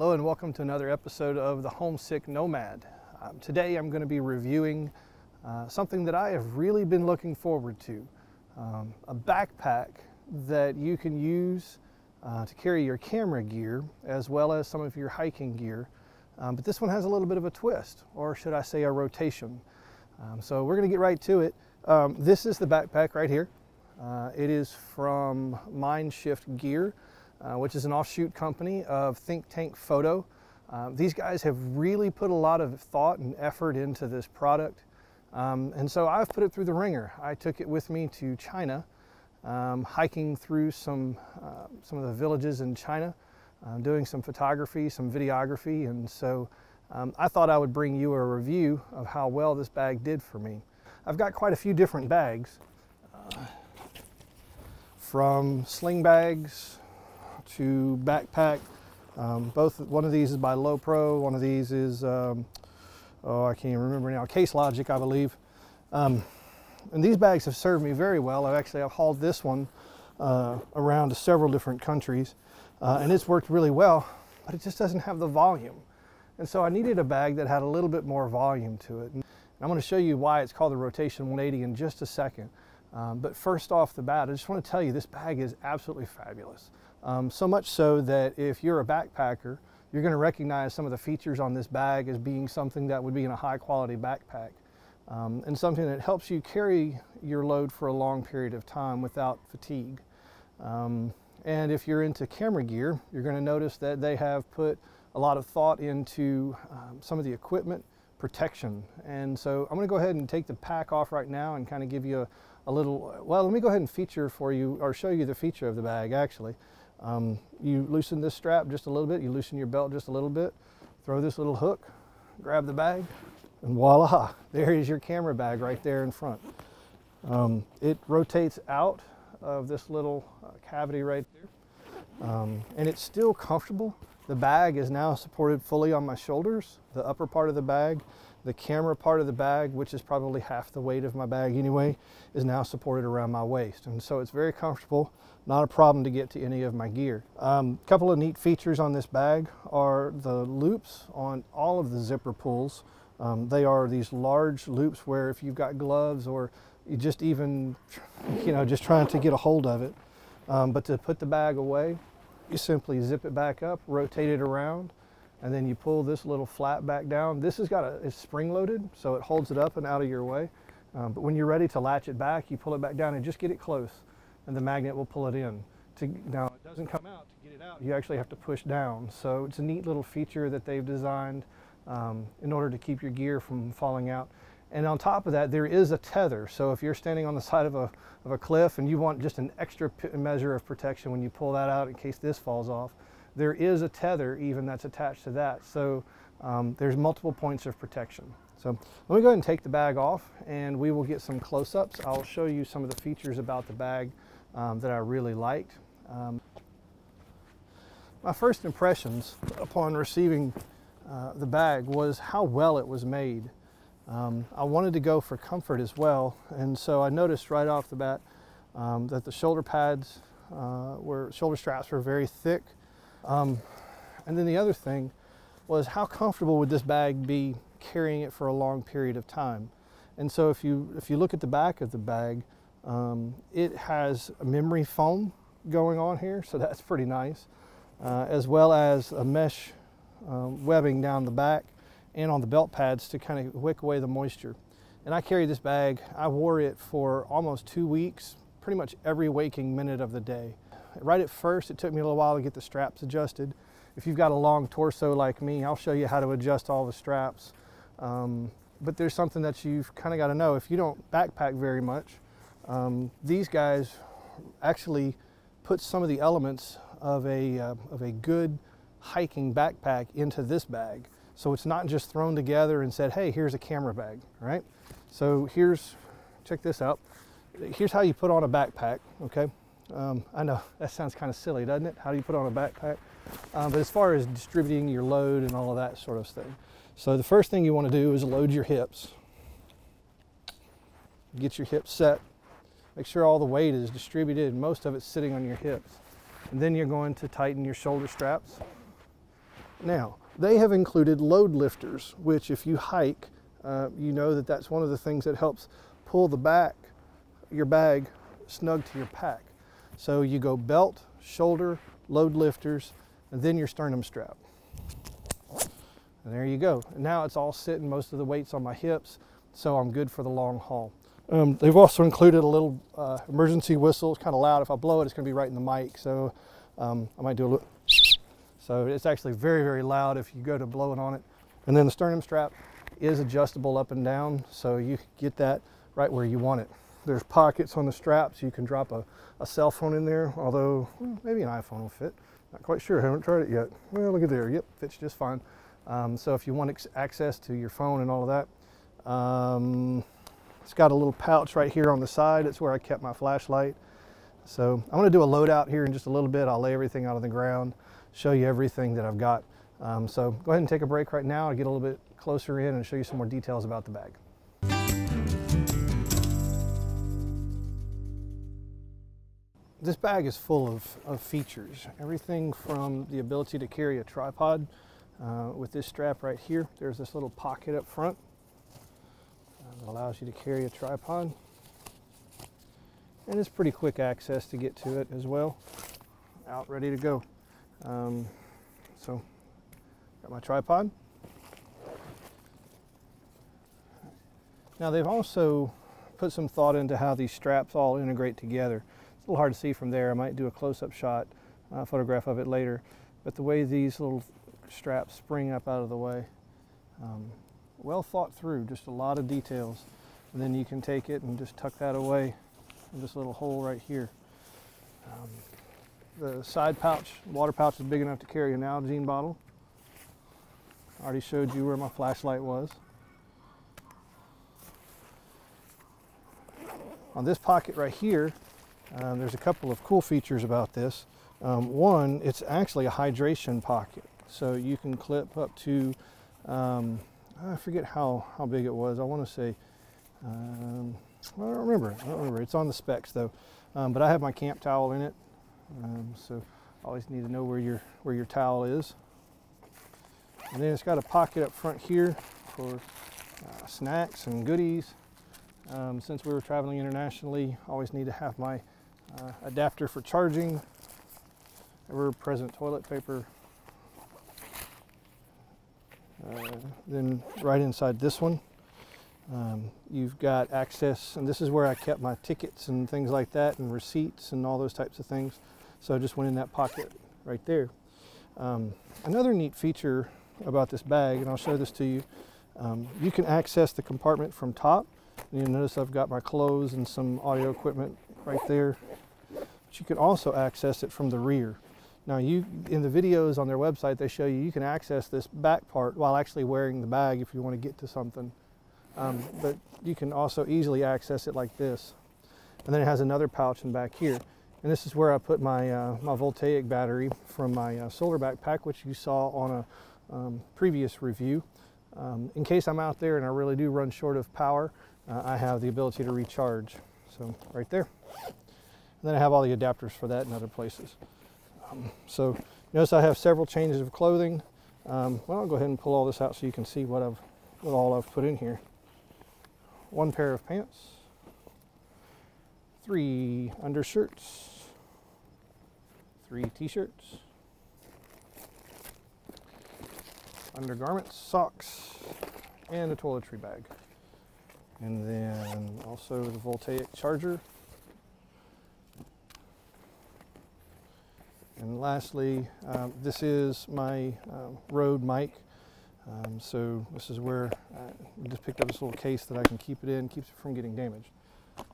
Hello and welcome to another episode of the Homesick Nomad. Today I'm going to be reviewing something that I have really been looking forward to. A backpack that you can use to carry your camera gear as well as some of your hiking gear. But this one has a little bit of a twist, or should I say a rotation. So we're going to get right to it. This is the backpack right here. It is from Mindshift Gear, which is an offshoot company of Think Tank Photo. These guys have really put a lot of thought and effort into this product. And so I've put it through the ringer. I took it with me to China, hiking through some of the villages in China, doing some photography, some videography, and so I thought I would bring you a review of how well this bag did for me. I've got quite a few different bags, from sling bags to backpack. One of these is by Lowepro, one of these is, I can't even remember now, Case Logic, I believe. And these bags have served me very well. I've hauled this one around to several different countries, and it's worked really well, but it just doesn't have the volume. And so I needed a bag that had a little bit more volume to it. And I'm going to show you why it's called the Rotation180 in just a second. But first off the bat, I just want to tell you this bag is absolutely fabulous. So much so that if you're a backpacker, you're going to recognize some of the features on this bag as being something that would be in a high quality backpack. And something that helps you carry your load for a long period of time without fatigue. And if you're into camera gear, you're going to notice that they have put a lot of thought into some of the equipment protection. And so I'm going to go ahead and take the pack off right now and kind of give you a little, well, let me go ahead and feature for you, or show you the feature of the bag actually. You loosen this strap just a little bit, you loosen your belt just a little bit, throw this little hook, grab the bag, and voila, there is your camera bag right there in front. It rotates out of this little cavity right there, and it's still comfortable. The bag is now supported fully on my shoulders, the upper part of the bag. The camera part of the bag, which is probably half the weight of my bag anyway, is now supported around my waist. And so it's very comfortable, not a problem to get to any of my gear. A couple of neat features on this bag are the loops on all of the zipper pulls. They are these large loops where if you've got gloves or you just even, just trying to get a hold of it. But to put the bag away, you simply zip it back up, rotate it around, and then you pull this little flap back down. This has got it's spring loaded, so it holds it up and out of your way. But when you're ready to latch it back, you pull it back down and just get it close, and the magnet will pull it in. Now it doesn't come out. To get it out, you actually have to push down. So it's a neat little feature that they've designed in order to keep your gear from falling out. And on top of that, there is a tether. So if you're standing on the side of a cliff and you want just an extra measure of protection when you pull that out in case this falls off, there is a tether even that's attached to that. So there's multiple points of protection. So let me go ahead and take the bag off and we will get some close-ups. I'll show you some of the features about the bag that I really liked. My first impressions upon receiving the bag was how well it was made. I wanted to go for comfort as well, and so I noticed right off the bat that the shoulder pads shoulder straps were very thick. And then the other thing was how comfortable would this bag be carrying it for a long period of time. And so if you look at the back of the bag, it has a memory foam going on here, so that's pretty nice, as well as a mesh webbing down the back and on the belt pads to kind of wick away the moisture. And I carried this bag, I wore it for almost 2 weeks, pretty much every waking minute of the day. Right at first, it took me a little while to get the straps adjusted. If you've got a long torso like me, I'll show you how to adjust all the straps. But there's something that you've kind of got to know. If you don't backpack very much, these guys actually put some of the elements of a good hiking backpack into this bag. So it's not just thrown together and said, hey, here's a camera bag, right? So check this out. Here's how you put on a backpack, okay? I know that sounds kind of silly, doesn't it? How do you put on a backpack? But as far as distributing your load and all of that sort of thing. So the first thing you want to do is load your hips. Get your hips set. Make sure all the weight is distributed and most of it's sitting on your hips. And then you're going to tighten your shoulder straps. Now, they have included load lifters, which if you hike, you know that that's one of the things that helps pull your bag snug to your pack. So you go belt, shoulder, load lifters, and then your sternum strap. And there you go. And now it's all sitting, most of the weight's on my hips, so I'm good for the long haul. They've also included a little emergency whistle. It's kind of loud. If I blow it, it's going to be right in the mic, so I might do a little. So it's actually very, very loud if you go to blowing on it. And then the sternum strap is adjustable up and down, so you can get that right where you want it. There's pockets on the straps. You can drop a cell phone in there, although maybe an iPhone will fit. Not quite sure, haven't tried it yet. Well, look at there, yep, fits just fine. So if you want access to your phone and all of that, it's got a little pouch right here on the side. It's where I kept my flashlight. So I'm gonna do a loadout here in just a little bit. I'll lay everything out on the ground, show you everything that I've got. So go ahead and take a break right now. I'll get a little bit closer in and show you some more details about the bag. This bag is full of features. Everything from the ability to carry a tripod with this strap right here. There's this little pocket up front that allows you to carry a tripod. And it's pretty quick access to get to it as well. Out, ready to go. So, got my tripod. Now they've also put some thought into how these straps all integrate together. It's a little hard to see from there. I might do a close-up shot, photograph of it later. But the way these little straps spring up out of the way, well thought through, just a lot of details. And then you can take it and just tuck that away in this little hole right here. The side pouch, water pouch, is big enough to carry an Nalgene bottle. I already showed you where my flashlight was. On this pocket right here, there's a couple of cool features about this. One, it's actually a hydration pocket. So you can clip up to, I forget how big it was. I want to say, well, I don't remember. It's on the specs though. But I have my camp towel in it. So always need to know where your towel is. And then it's got a pocket up front here for snacks and goodies. Since we were traveling internationally, always need to have my adapter for charging, ever-present toilet paper. Then right inside this one, you've got access, and this is where I kept my tickets and things like that, and receipts and all those types of things. So I just went in that pocket right there. Another neat feature about this bag, and I'll show this to you, you can access the compartment from top. You'll notice I've got my clothes and some audio equipment right there. But you can also access it from the rear. Now in the videos on their website, they show you can access this back part while actually wearing the bag if you want to get to something. But you can also easily access it like this. And then it has another pouch in back here. And this is where I put my, my voltaic battery from my solar backpack, which you saw on a previous review. In case I'm out there and I really do run short of power, I have the ability to recharge. So right there. And then I have all the adapters for that in other places. So notice I have several changes of clothing. Well, I'll go ahead and pull all this out so you can see what all I've put in here. One pair of pants, 3 undershirts, 3 t-shirts, undergarments, socks, and a toiletry bag. And then also the voltaic charger. And lastly, this is my Rode mic. So this is where I just picked up this little case that I can keep it in, keeps it from getting damaged.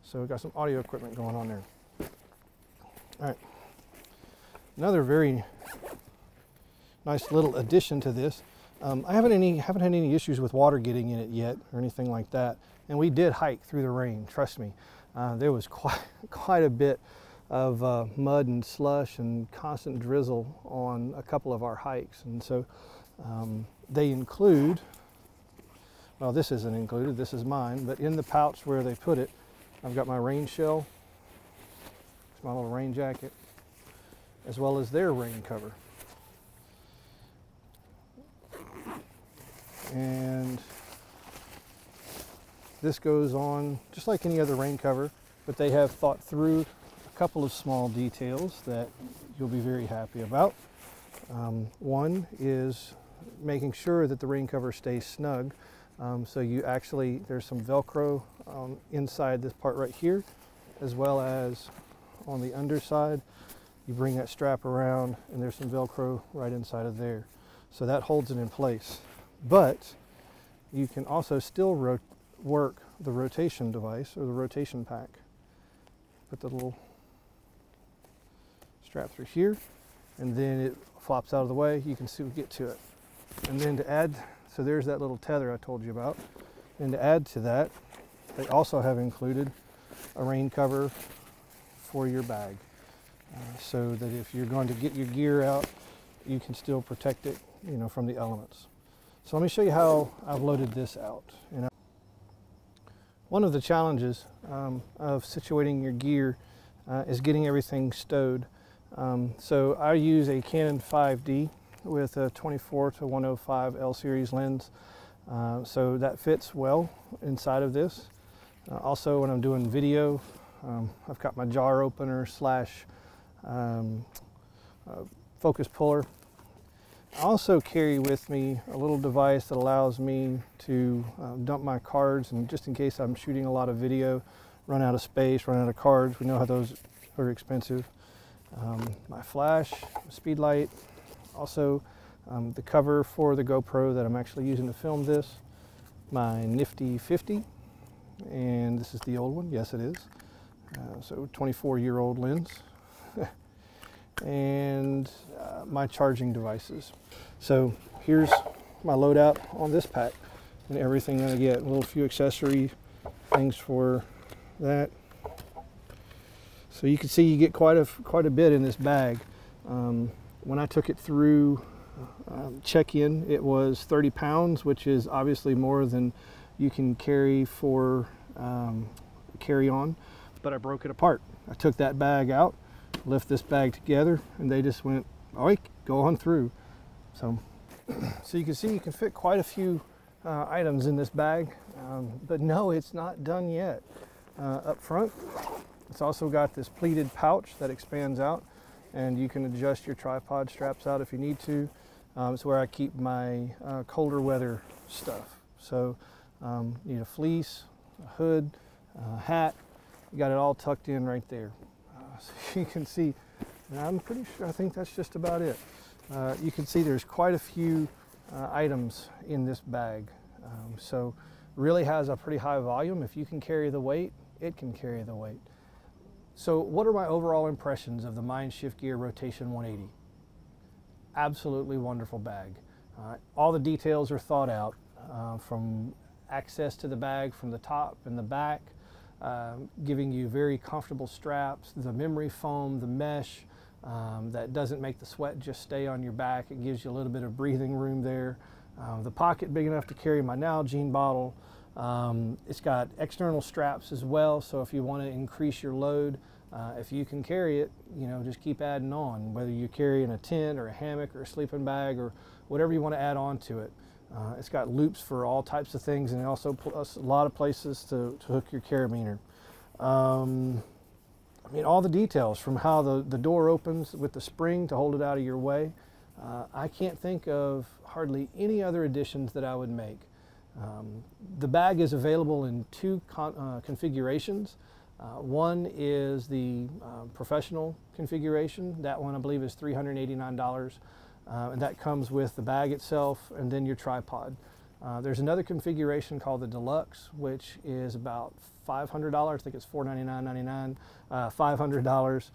So we've got some audio equipment going on there. All right. Another very nice little addition to this. I haven't had any issues with water getting in it yet or anything like that. And we did hike through the rain, trust me. There was quite a bit of mud and slush and constant drizzle on a couple of our hikes. And so they include, well, this isn't included, this is mine, but in the pouch where they put it, I've got my rain shell, it's my little rain jacket, as well as their rain cover. and this goes on just like any other rain cover, but they have thought through a couple of small details that you'll be very happy about. One is making sure that the rain cover stays snug. So you actually, there's some Velcro inside this part right here, as well as on the underside. You bring that strap around and there's some Velcro right inside of there. So that holds it in place. But you can also still work the rotation device or the rotation pack. Put the little strap through here and then it flops out of the way. You can still get to it. And then to add, so there's that little tether I told you about. And to add to that, they also have included a rain cover for your bag. So that if you're going to get your gear out, you can still protect it, you know, from the elements. So let me show you how I've loaded this out. One of the challenges of situating your gear is getting everything stowed. So I use a Canon 5D with a 24-105 L series lens. So that fits well inside of this. Also when I'm doing video, I've got my jar opener slash focus puller. I also carry with me a little device that allows me to dump my cards, and just in case I'm shooting a lot of video, run out of space, run out of cards. We know how those are expensive. My flash, speed light, also the cover for the GoPro that I'm actually using to film this, my nifty 50, and this is the old one, yes it is, so 24-year-old lens, and my charging devices. So here's my loadout on this pack and everything that I get, a little few accessory things for that. So you can see you get quite a bit in this bag. When I took it through check-in, it was 30 pounds, which is obviously more than you can carry for carry-on, but I broke it apart. I took that bag out, lift this bag together, and they just went, all right, go on through. So you can see you can fit quite a few items in this bag, but no, it's not done yet. Up front, it's also got this pleated pouch that expands out, and you can adjust your tripod straps out if you need to. It's where I keep my colder weather stuff. So you need a fleece, a hood, a hat. You got it all tucked in right there. So you can see, I'm pretty sure, I think that's just about it. You can see there's quite a few items in this bag. So really has a pretty high volume. If you can carry the weight, it can carry the weight. So what are my overall impressions of the Mindshift Gear Rotation 180? Absolutely wonderful bag. All the details are thought out, from access to the bag from the top and the back, giving you very comfortable straps, the memory foam, the mesh, that doesn't make the sweat just stay on your back. It gives you a little bit of breathing room there. The pocket big enough to carry my Nalgene bottle. It's got external straps as well, so if you want to increase your load, if you can carry it, you know, just keep adding on, whether you're carrying a tent or a hammock or a sleeping bag or whatever you want to add on to it. It's got loops for all types of things, and also a lot of places to hook your carabiner. I mean, all the details from how the door opens with the spring to hold it out of your way. I can't think of hardly any other additions that I would make. The bag is available in two configurations. One is the professional configuration. That one I believe is $389, and that comes with the bag itself and then your tripod. There's another configuration called the deluxe, which is about $500. I think it's $499.99, $500,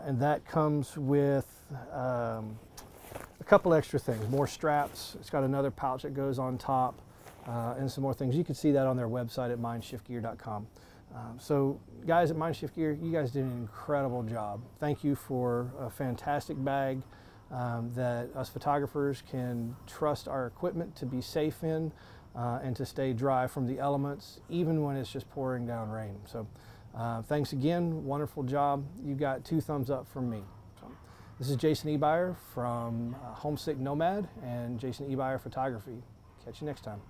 and that comes with a couple extra things, more straps. It's got another pouch that goes on top, and some more things. You can see that on their website at mindshiftgear.com. So guys at Mindshift Gear, you guys did an incredible job. Thank you for a fantastic bag that us photographers can trust our equipment to be safe in and to stay dry from the elements, even when it's just pouring down rain. So thanks again, wonderful job. You got 2 thumbs up from me. So, this is Jason Ebeyer from Homesick Nomad and Jason Ebeyer Photography. Catch you next time.